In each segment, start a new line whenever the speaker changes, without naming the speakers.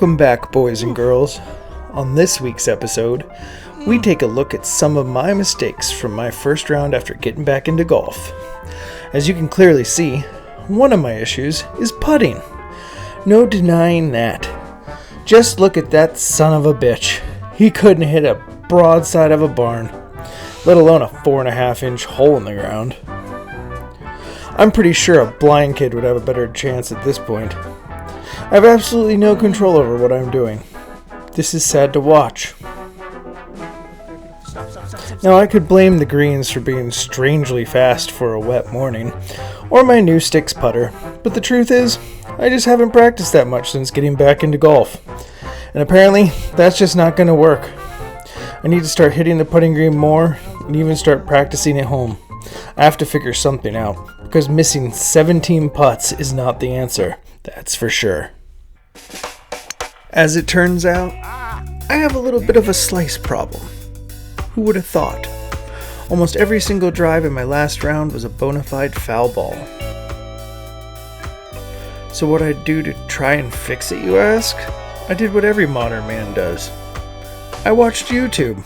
Welcome back, boys and girls. On this week's episode, we take a look at some of my mistakes from my first round after getting back into golf. As you can clearly see, one of my issues is putting. No denying that. Just look at that son of a bitch. He couldn't hit a broadside of a barn, let alone a 4.5-inch hole in the ground. I'm pretty sure a blind kid would have a better chance at this point. I have absolutely no control over what I'm doing. This is sad to watch. Now I could blame the greens for being strangely fast for a wet morning, or my new sticks putter, but the truth is, I just haven't practiced that much since getting back into golf. And apparently, that's just not going to work. I need to start hitting the putting green more, and even start practicing at home. I have to figure something out, because missing 17 putts is not the answer, that's for sure. As it turns out, I have a little bit of a slice problem. Who would have thought? Almost every single drive in my last round was a bona fide foul ball. So what I'd do to try and fix it, you ask? I did what every modern man does. I watched YouTube.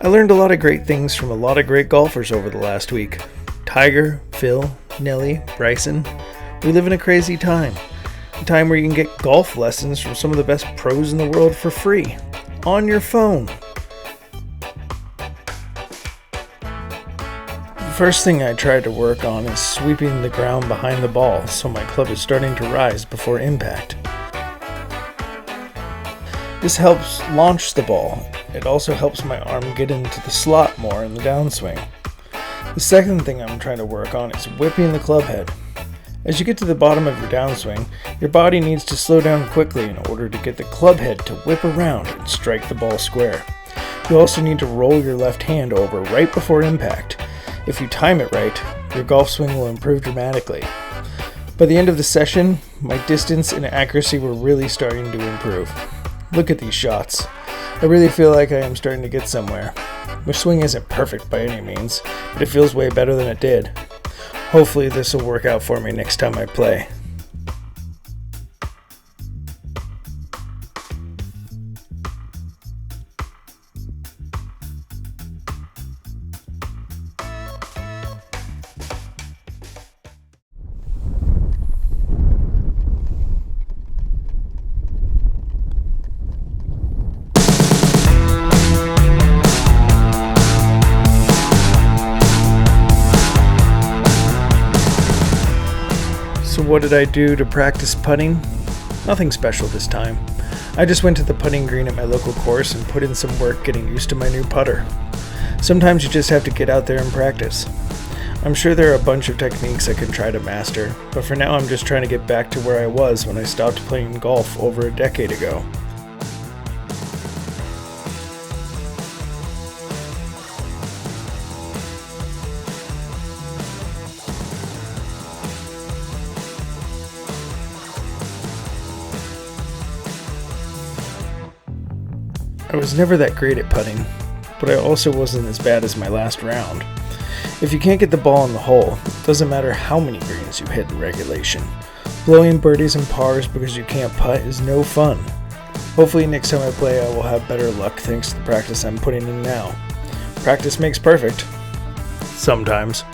I learned a lot of great things from a lot of great golfers over the last week. Tiger, Phil, Nelly, Bryson. We live in a crazy time. A time where you can get golf lessons from some of the best pros in the world for free. On your phone. The first thing I tried to work on is sweeping the ground behind the ball so my club is starting to rise before impact. This helps launch the ball. It also helps my arm get into the slot more in the downswing. The second thing I'm trying to work on is whipping the club head. As you get to the bottom of your downswing, your body needs to slow down quickly in order to get the club head to whip around and strike the ball square. You also need to roll your left hand over right before impact. If you time it right, your golf swing will improve dramatically. By the end of the session, my distance and accuracy were really starting to improve. Look at these shots. I really feel like I am starting to get somewhere. My swing isn't perfect by any means, but it feels way better than it did. Hopefully this will work out for me next time I play. So what did I do to practice putting? Nothing special this time. I just went to the putting green at my local course and put in some work getting used to my new putter. Sometimes you just have to get out there and practice. I'm sure there are a bunch of techniques I can try to master, but for now I'm just trying to get back to where I was when I stopped playing golf over a decade ago. I was never that great at putting, but I also wasn't as bad as my last round. If you can't get the ball in the hole, it doesn't matter how many greens you hit in regulation. Blowing birdies and pars because you can't putt is no fun. Hopefully next time I play I will have better luck thanks to the practice I'm putting in now. Practice makes perfect. Sometimes.